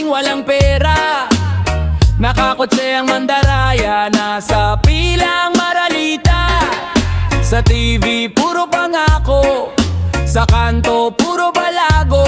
walang pera. Nakakotse ang mandaraya, nasa pilang maralita. Sa TV puro pangako, sa kanto puro balago.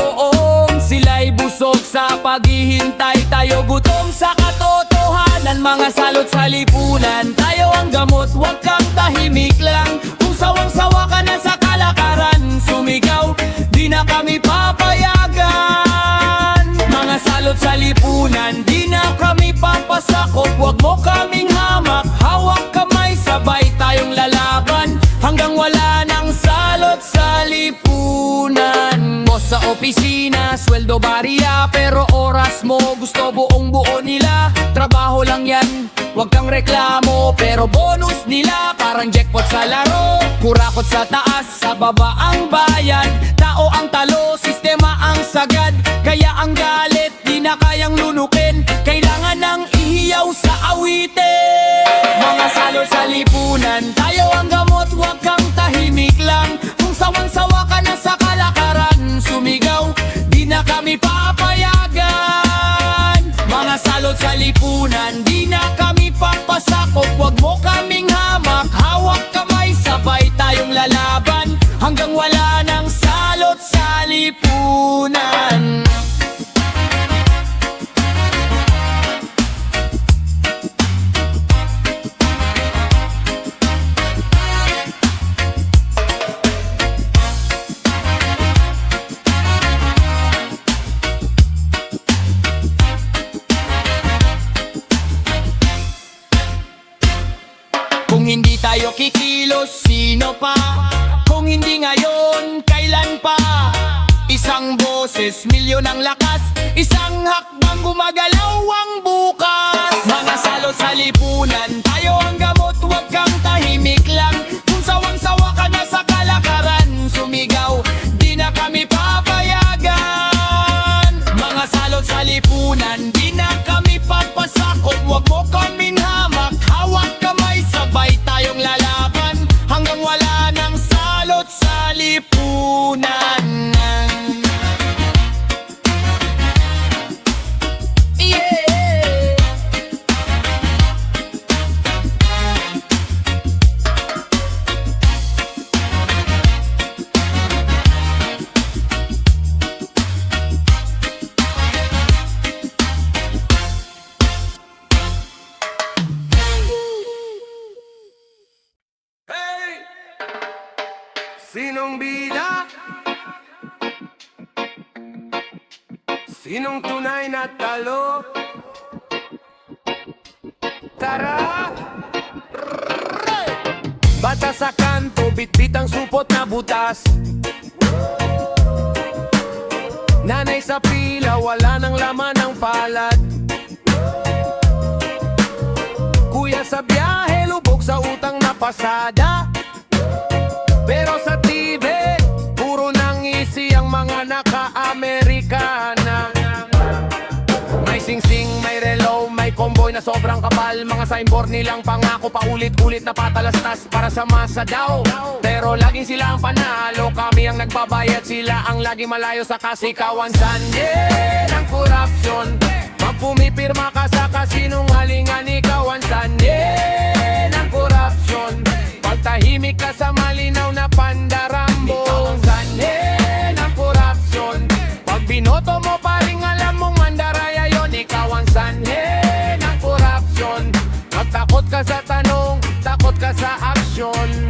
Sila'y busog sa paghihintay, tayo gutom sa katotohanan. Mga salot sa lipunan, tayo ang gamot, huwag kang tahimik lang. Kung sawang-sawa ka na sa kalakaran, sumigaw, di na kami papayagan. Mga salot sa lipunan, di na kami papasakop. Huwag mo kaming hamak, hawak kamay, sabay tayong lalaban hanggang wala nang salot sa lipunan. Boss sa opisina, sweldo bariya, pero oras mo gusto buong buo nila. Trabaho lang yan, huwag kang reklamo, pero bonus nila parang jackpot sa laro. Kurakot sa taas, sa baba ang bayad. Tao ang talo, sistema ang sagad. Kaya ang galit, di na kayang lunukin. Kailangan ng ihiyaw sa awitin. Mga salot sa lipunan, tayo ang gamot, huwag kang tahimik lang. Kung sawang-sawa ka na sa kalakaran, sumigaw, di na kami papayagan. Mga salot sa lipunan, di na kami papasakop. Huwag mo kaming hamak, hawak kamay, sabay tayong lalaban hanggang wala nang salot sa lipunan. Kung hindi tayo kikilos, sino pa? Kung hindi ngayon, kailan pa? Isang boses, milyon ang lakas. Isang hakbang gumagalaw ang bukas. Mga salot sa lipunan, tayo ang gamot, huwag kang tahimik lang. Kung sawang-sawa ka na sa kalakaran, sumigaw, di na kami papayagan. Mga salot sa lipunan, di na kami papasakop. Huwag mo kaming hamak, hawak kamay, sabay tayong lalaban hanggang wala nang salot sa lipunan. Yeah. Sinong bida? Sinong tunay na talo? Tara! Bata sa kanto, bitbit ang supot na butas. Nanay sa pila, wala nang laman ng palad. Kuya sa biyahe, lubog sa utang na pasada. Pero sa TV, puro nang isi ang mga naka-Amerikana. May sing-sing, may relo, may convoy na sobrang kapal. Mga signboard nilang pangako, paulit-ulit na patalastas para sa masa daw. Pero laging sila ang panalo, kami ang nagbabayad, sila ang lagi malayo sa kasikawan. Sanye ng korupsyon, pag pumipirma ka sa kasinungalingan, ikaw ang sanye ng korupsyon. Tahimik ka sa malinaw na pandarambo, ikaw ang sanhe ng korupsyon. Pag binoto mo pa rin alam mong mandaraya yon, ikaw ang sanhe ng korupsyon. Pag takot ka sa tanong, takot ka sa aksyon.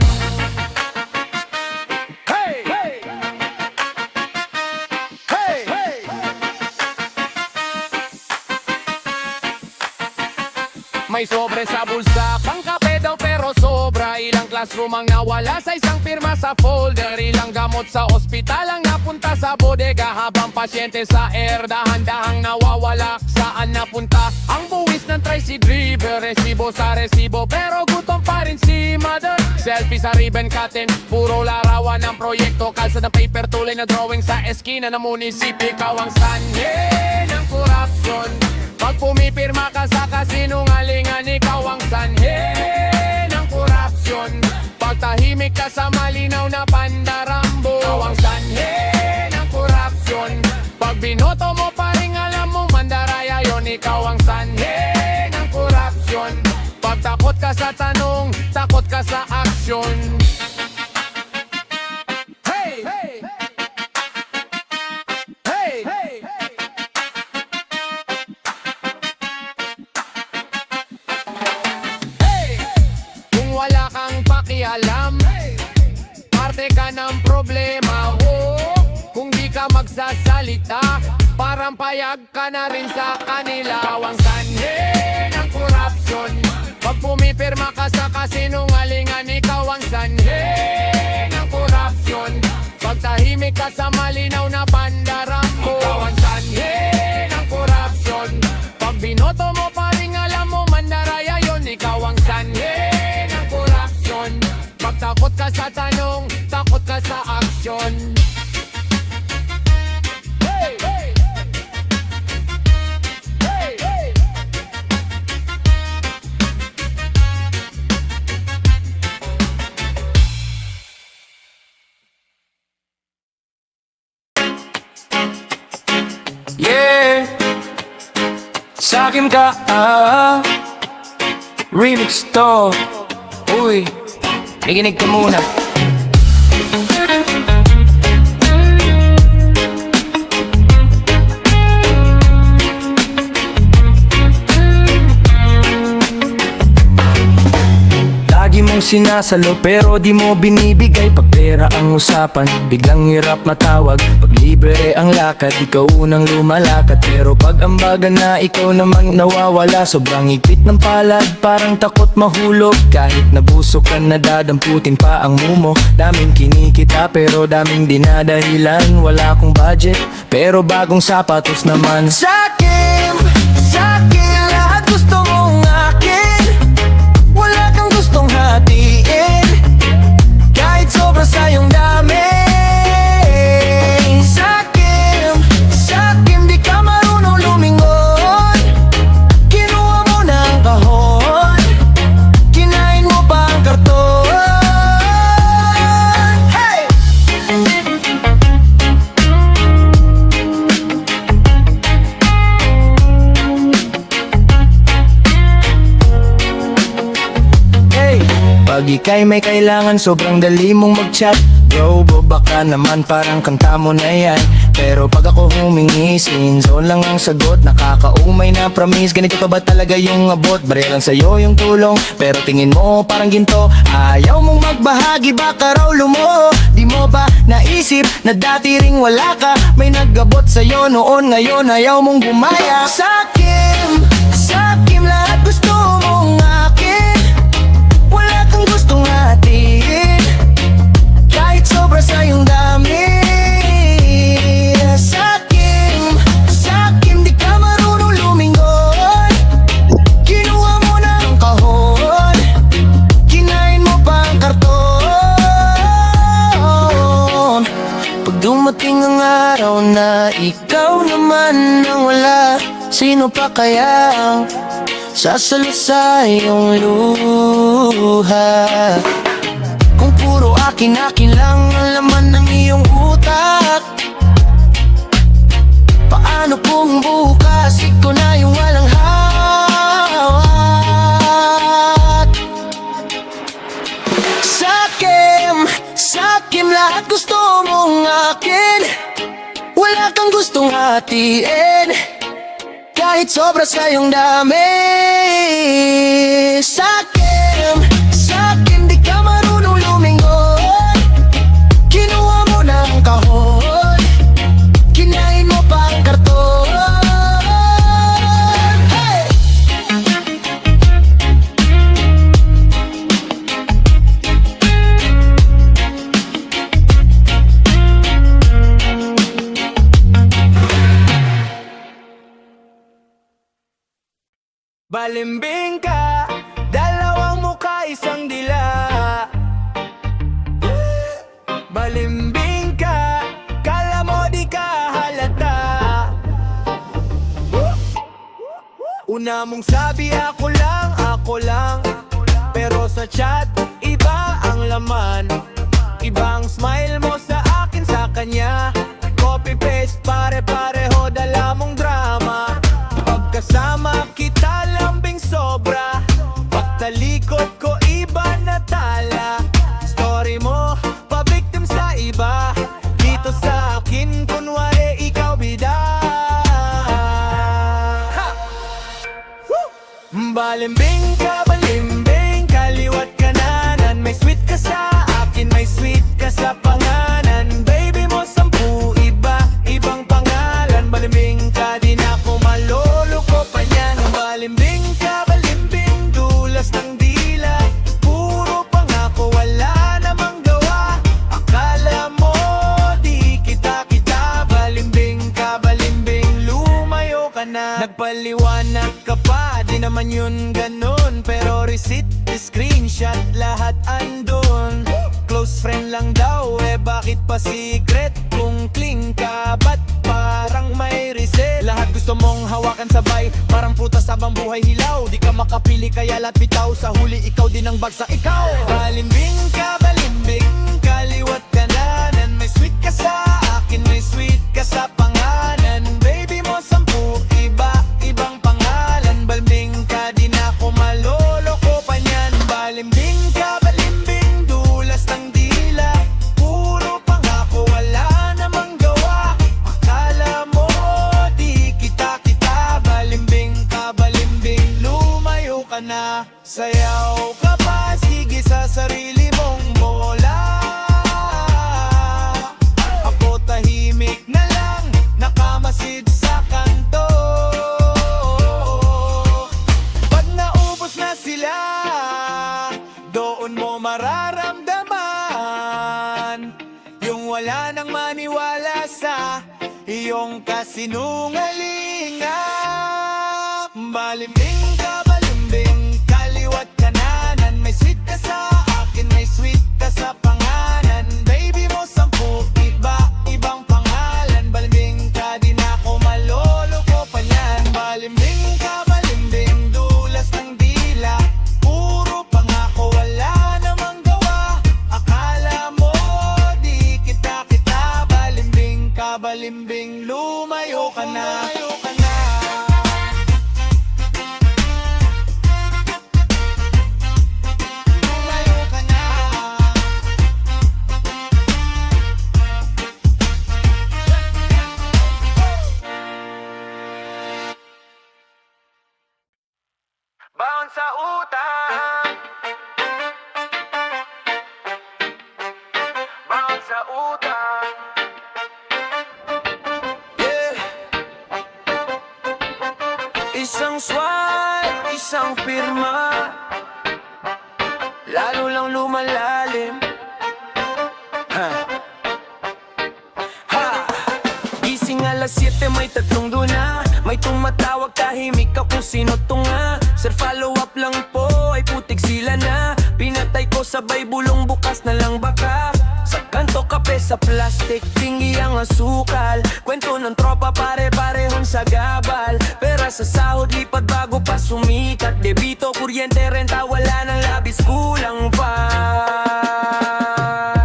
Hey! Hey! Hey! Hey! May sobre sa bulsa, pang kape daw pero sobra. Ilang classroom ang nawala sa isang pirma sa folder. Ilang gamot sa ospital ang napunta sa bodega. Habang pasyente sa air, dahan-dahang nawawala. Saan napunta ang buwis ng tricycle driver? Resibo sa resibo pero gutom pa rin si mother. Selfie sa ribbon cutting, puro larawan ng proyekto. Kalsa ng paper, tuloy na drawing sa eskina ng munisipyo. Ikaw ang sanye ng korupsyon. Pag pumipirma ka sa kasinungalingan, ikaw ang sanhe ng korupsyon. Pag tahimik ka sa malinaw na pandarambo, ikaw ang sanhe ng korupsyon. Pag binoto mo pa rin alam mo mandaraya ka sa tanong, takot ka sa aksyon. Hey! Hey! Hey! Hey! Hey! Kung wala kang pakialam, parte ka ng problema. Oh, kung di ka magsasalita, parang payag ka na rin sa kanila. Ang sanhe ng korupsyon, pag pumipirma ka sa kasinungalingan, ikaw ang sanhe ng korupsyon. Pag tahimik ka sa malinaw na pandarang mo, ikaw ang sanhe ng korupsyon. Pag binoto mo pa rin alam mo mandaraya yon, ikaw ang sanhe ng korupsyon. Pag takot ka sa tanong, takot ka sa aksyon. Hey! Hey! Hey! Hey! Yeah, sa'kin ka remix to. Uy, nakinig ka muna. Lagi mong sinasalo pero di mo binibigay. Pag pera ang usapan, biglang hirap matawag. Pag libre ang lakad, ikaw unang lumalakad. Pero pag ambagan na, ikaw namang nawawala. Sobrang higpit ng palad, parang takot mahulog. Kahit nabusok ka na, dadamputin pa ang mumo. Daming kinikita pero daming dinadahilan. Wala akong budget pero bagong sapatos naman. Sa'kin lahat gusto mong akin. Wala kang gustong hatiin, kahit sobra sa iyong dami. Sa'kin di ka marunong lumingon. Kinuha mo na ang kahon, kinain mo pa ang karton. Hey! Pag ika'y may kailangan, sobrang dali mong mag-chat. Bro, baka naman parang kanta mo na yan. Pero pag ako humingi, zone lang ang sagot. Nakakaumay na promise, ganito pa ba talaga yung abot? Barya lang sa'yo yung tulong, pero tingin mo parang ginto. Ayaw mong magbahagi, baka raw lumo. Di mo ba naisip na dati ring wala ka? May nag-abot sa'yo noon, ngayon ayaw mong gumaya. Sa'kin lahat gusto mong akin. Wala kang gustong hatiin, kahit sobra sa iyong dami. Sa'kin di ka marunong lumingon. Kinuha mo na ang kahon, kinain mo pa ang karton. Pag dumating ang araw na ikaw naman ang wala, sino pa kaya ang sasalo sa iyong luha? Kung puro akin lang ang laman ng iyong utak, paano kung bukas ikaw na yung walang hawak? Sa'kin lahat gusto mong akin. Wala kang gustong hatiin, kahit sobra sa iyong dami. Sa'kin di ka marunong lumingon. Kinuha mo na ang kahon, kinain mo pa ang karton. Hey! Balimbing ka, dalawang mukha isang dila. Balimbing ka, kala mo di ka halata. Una mong sabi ako lang, pero sa chat iba ang laman. Ibang smile mo sa akin sa kanya. Copy paste pare-pareho, dala mong drama. Pagkasama kita lambing sobra, pagtalikod Balimbing ka, balimbing, kaliwat kananan. May sweet ka sa akin, may sweet ka sa panganan. Baby mo 10 iba-ibang pangalan. Balimbing ka, di na ako maloloko pa niyan. Balimbing ka, balimbing, dulas ng dila. Puro pangako, wala namang gawa. Akala mo, di kita-kita. Balimbing ka, balimbing, lumayo ka na. Nagpaliwanag ka pa, di naman yun ganun. Pero receipt, screenshot, lahat andun. Close friend lang daw, bakit pa secret? Kung cling ka, ba't parang may reset? Lahat gusto mong hawakan sabay, parang prutas habang buhay hilaw. Di ka makapili kaya lahat bitaw, sa huli ikaw din ang bagsak ikaw. Balimbing ka, balimbing, kaliwat kanan. May sweet ka sa akin, may sweet ka sa panganan. Baby mo 10 iba-ibang pangalan. Balimbing ka, di na ako maloloko pa niyan. Balimbing ka, balimbing, dulas ng dila. Puro pangako, wala namang gawa. Akala mo, di kita-kita. Balimbing ka, balimbing, lumayo ka na. Sayaw ka pa, sige sa sarili mong bola. Ako tahimik na lang, nakamasid sa kanto. Pag naubos na sila, doon mo mararamdaman yung wala nang maniwala sa iyong kasinungalingan. Balimbing ka, balimbing, kaliwat kananan. May sweet ka sa akin, may sweet ka sa panganan. Baby mo 10 iba-ibang pangalan. Balimbing ka, di na ako maloloko pa niyan. Balimbing ka, balimbing, dulas ng dila. Puro pangako, wala namang gawa. Akala mo, di kita-kita. Balimbing ka, balimbing, lumayo ka na. Lumayo ka na. Baon sa utang, baon sa utang. Yeah. Isang swipe, isang pirma, lalo lang lumalalim. Ha. Gising alas 7, may 3 duna. May tumatawag, tahimik ka kung sino to nga. Sir, follow up lang po, ay putik sila na. Pinatay ko sabay bulong, bukas na lang baka. Sa kanto, kape sa plastic, tinggi ang asukal. Kwento ng tropa, pare-parehon sa gabal. Pera sa sahod, lipad bago pa sumikat. Debito, kuryente, renta, wala nang labis, kulang pa.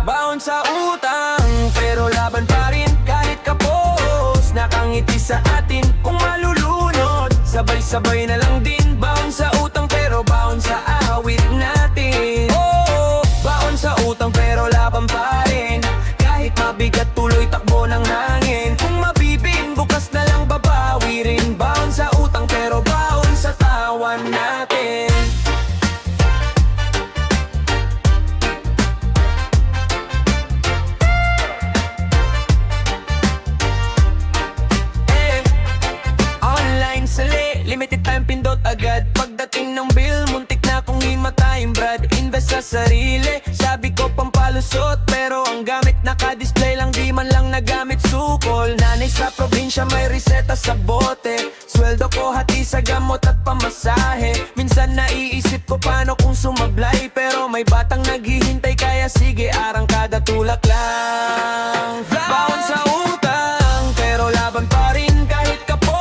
Baon sa utang, pero laban pa rin kahit kapos. Nakangiti sa atin kung malulunod. Sabay-sabay na lang din. Baon sa utang pero baon sa awit natin. Oh, baon sa utang pero laban pa rin. Kahit mabigat tuloy takbo ng hangin. Kung mabibing bukas na lang babawi rin. Baon sa utang pero baon sa tawan natin. Limited time, pindot agad. Pagdating ng bill, muntik na kong himatayang brad. Invest sa sarili, sabi ko pampalusot. Pero ang gamit naka-display lang, di man lang nagamit sukol. Nanay sa probinsya may reseta sa bote. Sweldo ko hati sa gamot at pamasahe. Minsan naiisip ko paano kung sumablay. Pero may batang naghihintay kaya sige arangkada tulak lang. Baon sa utang, pero laban pa rin kahit kapos.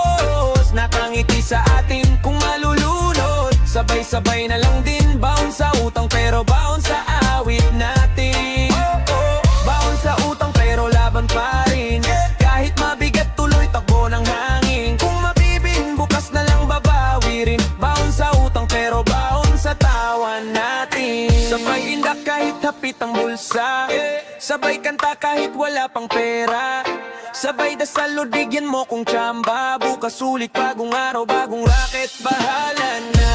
Nakangiti sa atin kung malulunod. Sabay-sabay na lang din. Baon sa utang pero baon sa awit natin. Baon sa utang pero laban pa rin. Kahit mabigat tuloy takbo ng hangin. Kung mabibing bukas na lang babawi rin. Baon sa utang pero baon sa tawan natin. Sabay indak kahit hapit ang bulsa. Sabay kanta kahit wala pang pera. Sabay dasal o bigyan mo kong tsamba. Bukas ulit bagong araw, bagong racket, bahala na.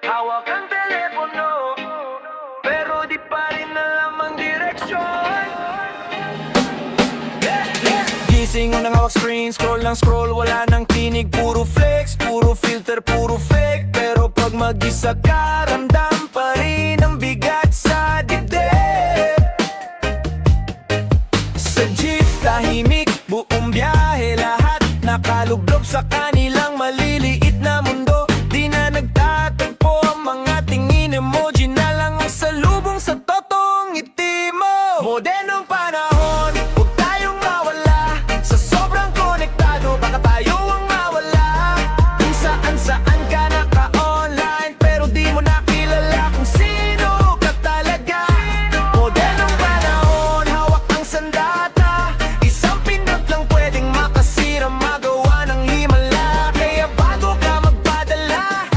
Hawak ang telepono, pero di pa rin alam ang direksyon. Gising unang hawak screen, scroll lang scroll, wala nang tinig. Puro flex, puro filter, puro fake. Pero pag mag-isa ka, ramdam pa rin ang bigat sa dibdib. Sa jeep, tahimik, buong biyahe, lahat nakalublob sa kanilang maliliit na mundo. Di na nagtatagpo ang mga tingin, emoji na lang ang salubong sa totoong ngiti mo. Modernong panahon, huwag tayong mawala. Sa sobrang konektado, baka tayo ang mawala. Kung saan ka naka-online, pero di mo nakilala kung sino ka talaga. Modernong panahon, hawak ang sandata. Isang pindot lang pwedeng makasira, magawa ng himala. Kaya bago ka magpadala,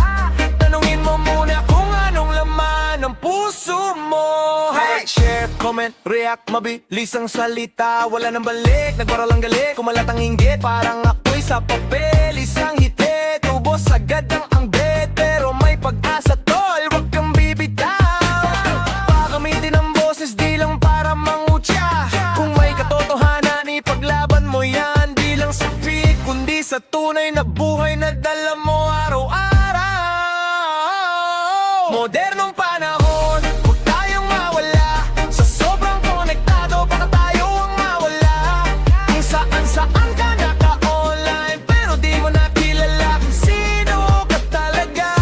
tanungin mo muna kung anong laman ng puso mo. Hey! Share, comment, react, mabilis ang salita. Wala nang balik, nagbaral ang galit. Kumalat ang inggit, parang ako'y sa papel. Isang hitit, ubos agad ang bet. Pero may pag-asa tol, wag kang bibitaw. Pakamitin ang boses, di lang para mangutya. Kung may katotohanan, ipaglaban mo yan. Di lang sa feed, kundi sa tunay na buhay na dala mo araw-araw. Modernong panahon, huwag tayong mawala. Sa sobrang konektado, baka tayo ang mawala. Kung saan ka naka-online, pero di mo nakilala kung sino ka talaga.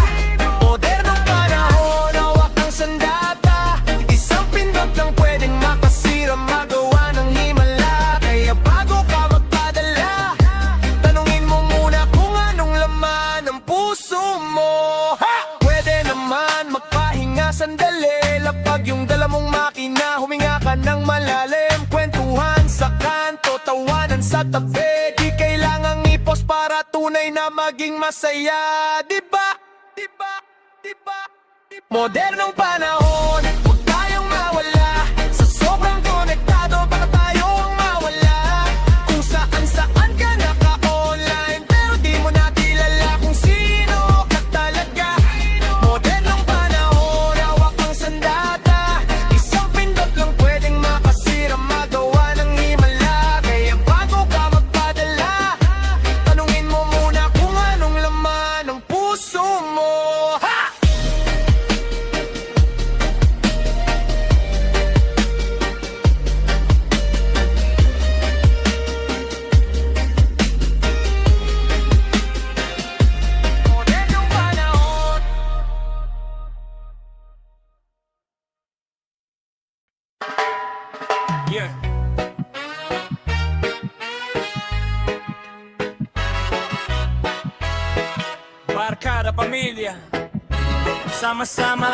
Modernong panahon, hawak ang sandata. Isang pindot lang pwedeng makasira, magawa ng himala. Kaya bago ka magpadala, tanungin mo muna kung anong laman ng puso mo. Ha! Pwede naman magpahinga sandali. Lapag yung dala mong makina, huminga ka ng malalim. Kwentuhan sa kanto, tawanan sa tabi. Di kailangang ipos para tunay na maging masaya. Diba? Diba? Diba? Modernong panahon, huwag tayong mawala. Sa sobrang konektado, baka tayo ang mawala. Kung saan ka naka-online, pero di mo nakilala kung sino ka talaga. Modernong panahon, hawak ang sandata. Isang pindot lang pwedeng makasira, magawa ng himala. Kaya bago ka magpadala, tanungin mo muna kung anong laman ng puso mo. Ha! Modernong panahon. Yeah. Barkada, pamilya, sama-sama.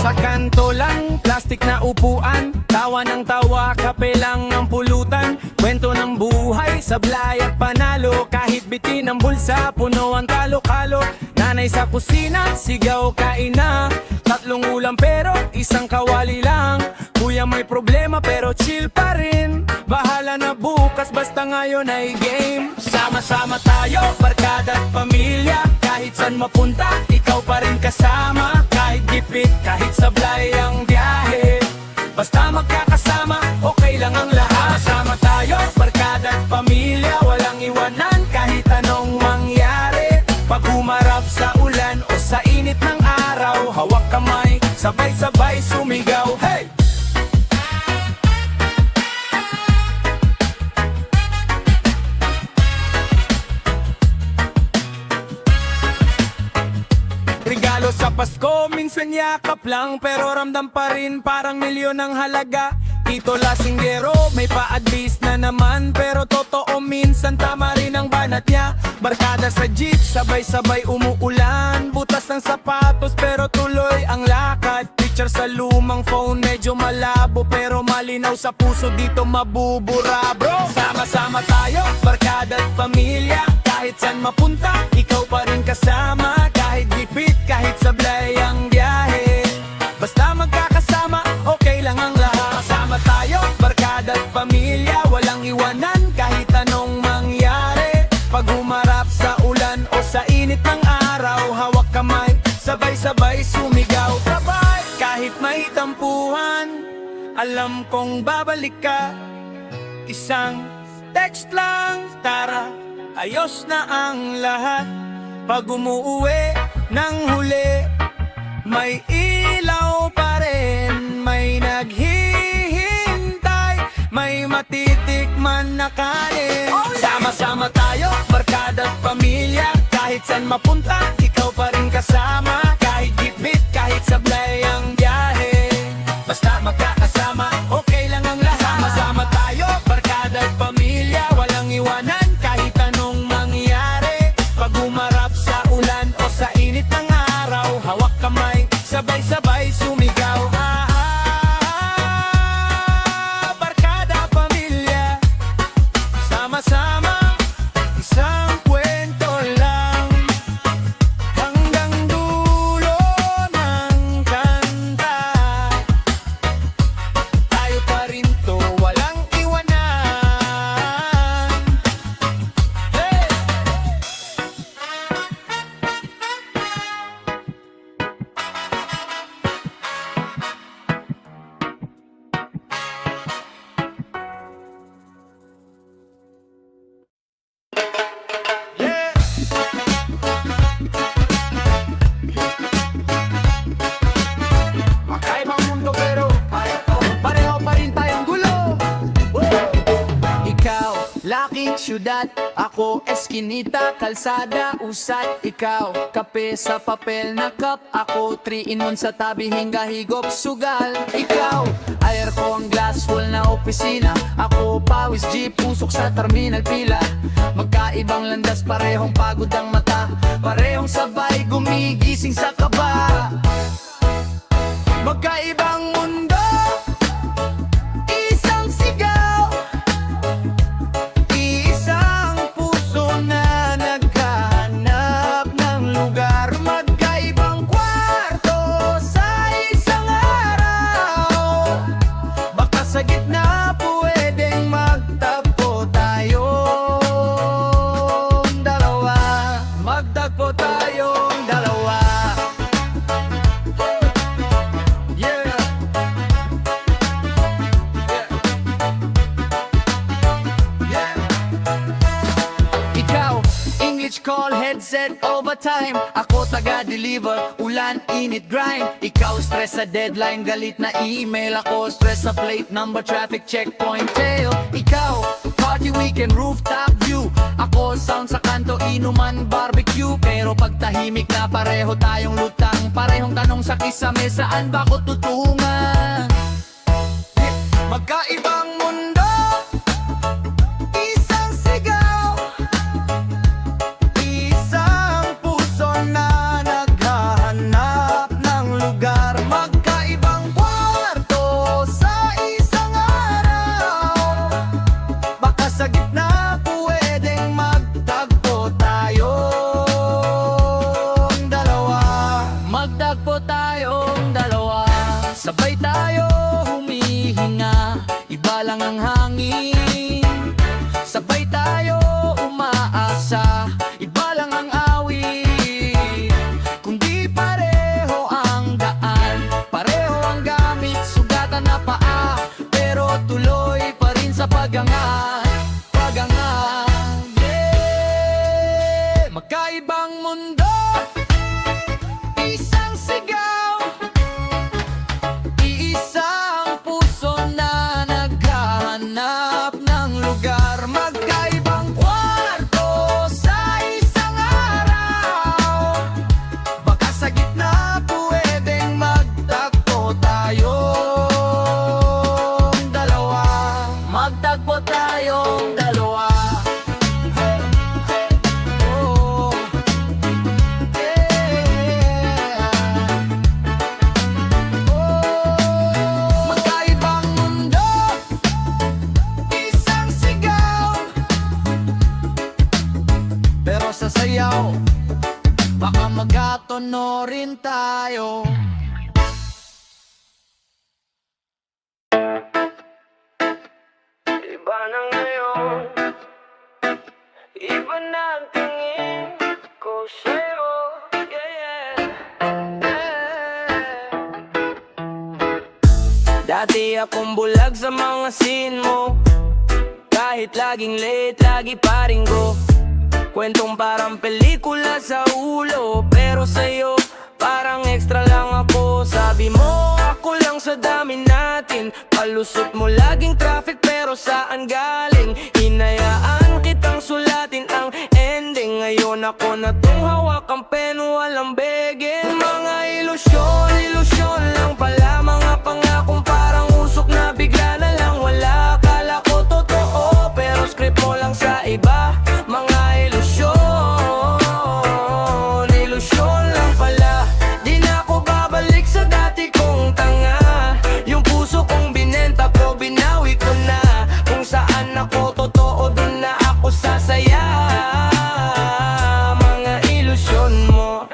Sa kanto lang, plastic na upuan. Tawa ng tawa, kape lang ang pulutan. Kwento ng buhay, sablay at panalo. Kahit bitin ang bulsa, puno ang talo-kalo. Nanay sa kusina, sigaw kain na. Tatlong ulam pero isang kawali lang. Kuya may problema pero chill pa rin. Bahala na bukas basta ngayon ay game. Sama-sama tayo, barkada at pamilya. Kahit saan mapunta, ikaw pa rin kasama. Kahit gipit, kahit sablay ang biyahe. Basta magkakasama, okay lang ang lahat. Sama tayo, barkada at pamilya. Walang iwanan kahit anong mangyari. Pag humarap sa ulan o sa init ng araw, hawak kamay, sabay-sabay sumigaw. Hey! Regalo sa Pasko, minsan yakap lang. Pero ramdam pa rin parang milyon ang halaga. Tito Lasinggero, may pa-advis na naman. Pero totoo minsan tama rin ang banat niya. Barkada sa jeep, sabay-sabay umuulan. Butas ng sapatos pero tuloy ang lakad. Picture sa lumang phone, medyo malabo. Pero malinaw sa puso, dito mabubura bro. Sama-sama tayo, barkada at pamilya. Kahit saan mapunta, ikaw pa rin kasama. Kahit gipit, kahit sablay ang biyahe. Basta magkakasama, okay lang ang lahat. Kasama tayo, barkada at pamilya. Walang iwanan kahit anong mangyari. Pag humarap sa ulan o sa init ng araw, hawak kamay, sabay sabay-sabay sumigaw. Sabay! Kahit may tampuhan, alam kong babalik ka. Isang text lang, tara, ayos na ang lahat. Pag umuuwi ng huli, may ilaw pa rin, may naghihintay, may matitikman na kanin. Sama-sama tayo, barkada at pamilya. Kahit saan mapunta, ikaw pa rin kasama. Kahit gitbit, kahit sablay ang biyahe, basta magkakasama, okay lang ang lahat. Sama-sama tayo, barkada at pamilya. Walang iwanan kahit anong mangyari. Pag umarap sa ulan o sa init ng araw, hawak kamay, sabay-sabay sumigaw. Barkada, pamilya, sama-sama, isang kwento lang, hanggang dulo ng kanta. Tayo pa rin to, walang iwanan. Hey! Yeah! Makaibang mundo pero pareho pa rin tayong gulo. Ikaw, laking syudad. Ako, eskinita, kalsada, usad. Ikaw, kape sa papel na cup. Ako, 3-in-1 sa tabi, hinga, higop, sugal. Ikaw, aircon, glass full na opisina. Ako, pawis, jeep, pusok sa terminal pila. Magkaibang landas, parehong pagod ang mata. Parehong sabay, gumigising sa kaba. Magkaibang mundo, isang sigaw, isang puso na naghahanap ng lugar. Magkaibang kwarto sa isang araw, baka sa gitna pwedeng magtagpo tayong dalawa. Magtagpo tayong dalawa. Yeah. Yeah. Ikaw, English call, headset, overtime. Ako taga-deliver, ulan, init, grind. Ikaw stress sa deadline, galit na email. Ako stress sa plate number, traffic checkpoint, tail. Ikaw, party weekend, rooftop view. Ako sound sa kanto, inuman, barbecue. Pero pag tahimik na pareho tayong lutang, parehong tanong sa kisame, saan ba ko tutungan? Magkaibang mundo, isang sigaw, isang puso na naghahanap ng lugar. Magkaibang kwarto sa isang araw, baka sa gitna pwedeng magtagpo tayong dalawa. Magtagpo tayong dalawa, sabay tayo humihinga, iba lang ang hangin. Sabay tayo umaasa, iba lang ang awit. Kundi pareho ang daan, pareho ang gamit, sugatan na paa, pero tuloy pa rin sa pagangat, pagangat. Yeah! Magkaibang mundo, isang sigaw, iisang puso na naghahanap ng lugar. Magkaibang kwarto sa isang araw, baka sa gitna pwedeng magtagpo tayong dalawa. Magtagpo tayong dalawa. Oh, yeah. Oh, magkaibang mundo, isang sigaw, pero sa sayaw, baka magkatono rin tayo. Iba na ngayon, iba na ang tingin ko sa'yo, yeah, yeah. Dati akong bulag sa mga scene mo, kahit laging late, lagi pa rin go. Kwentong parang pelikula sa ulo, pero sa'yo parang extra lang ako. Sabi mo ako lang sa dami natin, palusot mo laging traffic pero saan galing? Hinayaan kitang sulatin ang ending. Ngayon ako na tong hawak ang pen, walang begin. Mga ilusyon, ilusyon lang pala. Mga pangakong parang usok na bigla na lang wala. Akala ko totoo pero script mo lang sa iba. Mga ilusyon, ilusyon lang pala. Di na ako babalik sa dati kong tanga. Yung puso kong binenta ko, binawi ko na. Kung saan ako totoo, dun na ako sasaya. Mga ilusyon mo,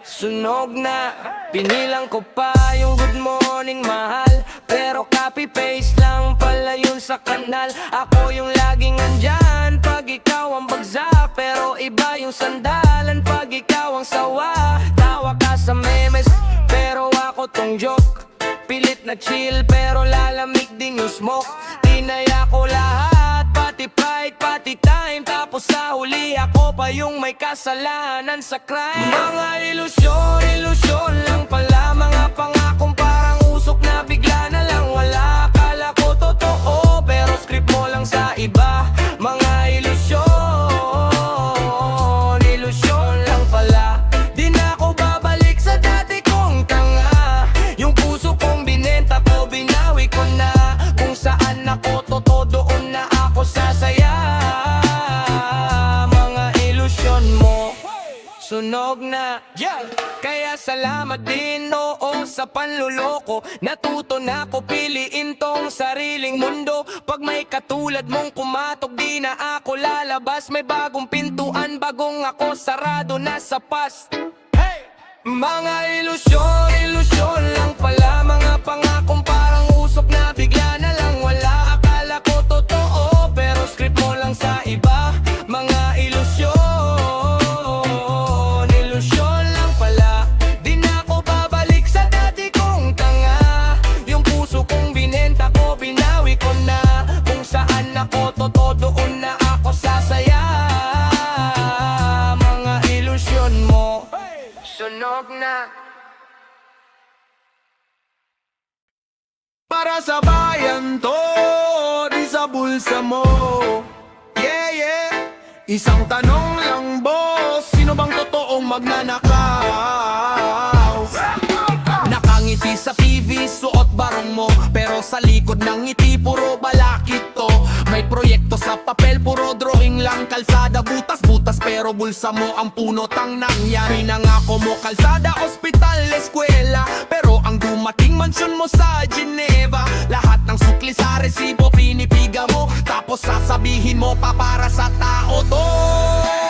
sunog na. Pinilang ko pa yung good morning mahal, pero copy-paste lang pala yun sa kanal. Ako yung laging andyan pag ikaw ang bagsak, pero iba yung sandalan pag ikaw ang sawa. Tawa ka sa memes, pero ako tong joke. Pilit na chill, pero lalamig din yung smoke. Tinaya ko lahat, pati pride, pati time. Tapos sa huli ako pa yung may kasalanan sa crime. Mga ilusyon, ilusyon lang pala. Mga pangakong parang usok na bigla na lang wala. Akala ko totoo, pero script mo lang sa iba. Mga ilusyon, ilusyon lang pala. Di na ako babalik sa dati kong tanga. Yung puso kong binenta ko, binawi ko na. Kung saan ako totoo, doon na ako sasaya. Mga ilusyon mo, sunog na, yeah. Kaya salamat din, oo, sa panluloko. Natuto na ko piliin tong sariling mundo. Pag may katulad mong kumatok, di na ako lalabas. May bagong pintuan, bagong ako sarado na sa past. Mga ilusyon, ilusyon lang pala. Mga pangakong parang usok na bigla na lang wala. Akala ko totoo, pero script mo lang sa iba. Mga ilusyon, ilusyon lang pala. Di na ako babalik sa dati kong tanga. Yung puso kong binenta ko, binawi ko na. Kung saan ako totoo, doon na ako sasaya. Mga ilusyon mo, sunog na. Para sa bayan to, di sa bulsa mo. Yeah, yeah. Isang tanong lang, boss, sino bang totoong magnanakaw? Nakangiti sa TV, suot barong mo, pero sa likod ng ngiti, puro balakit to. May proyekto sa papel, puro drawing lang. Kalsada, butas-butas, pero bulsa mo ang punot ang nangyari. Nangako mo kalsada, ospital, eskwela, pero ang dumating mansyon mo sa Geneva. Lahat ng sukli sa resibo, pinipiga mo, tapos sasabihin mo pa para sa tao to.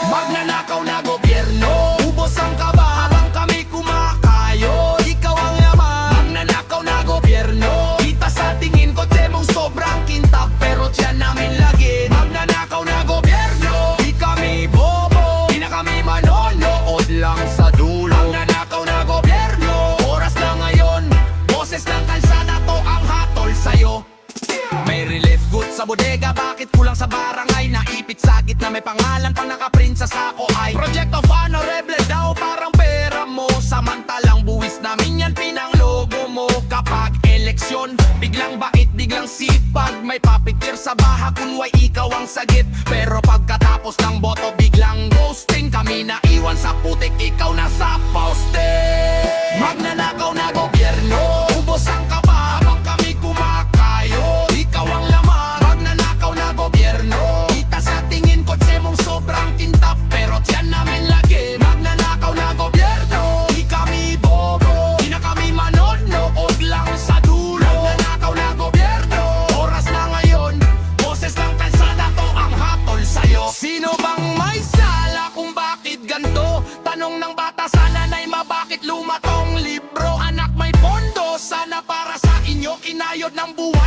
Magnanakaw na gobyerno, ubos ang kaba habang kami kumakayo. Ikaw ang laman, magnanakaw na gobyerno. Kita sa tingin ko, mong sobrang kintab, pero tiyan namin lagi. Magnanakaw na gobyerno, di kami bobo, di na kami manonood lang sa dulo. Magnanakaw na gobyerno, oras na ngayon, boses ng kalsada to ang hatol sa'yo. May relief goods sa bodega, bakit kulang sa barangay? Naipit sa gitna, may pangalan pang nakaprint sa sako ay Project of Honorable daw, parang pera mo. Samantalang buwis namin yan, pinang logo mo. Kapag eleksyon, biglang bait, biglang sipag. May papicture sa baha, kunway ikaw ang sagip. Pero pagkatapos ng boto, biglang ghosting. Kami naiwan sa putik, ikaw na sa poste. Magnanakaw na gobyerno, ubos ang kaba habang kami kumakayo. Ikaw ang laman, magnanakaw na gobyerno. Kita sa tingin ko, mong sobrang tintap, pero tiyan namin lagi. Magnanakaw na gobyerno, di kami bobo, di na kami manonood lang sa dulo. Magnanakaw na gobyerno, oras na ngayon, boses ng kalsada to ang hatol sa'yo. Sino bang may sala kung bakit ganto? Tanong ng bata sa nanay, mabakit luma tong libro? Anak, may pondo sana para sa inyo, kinayod ng buhay.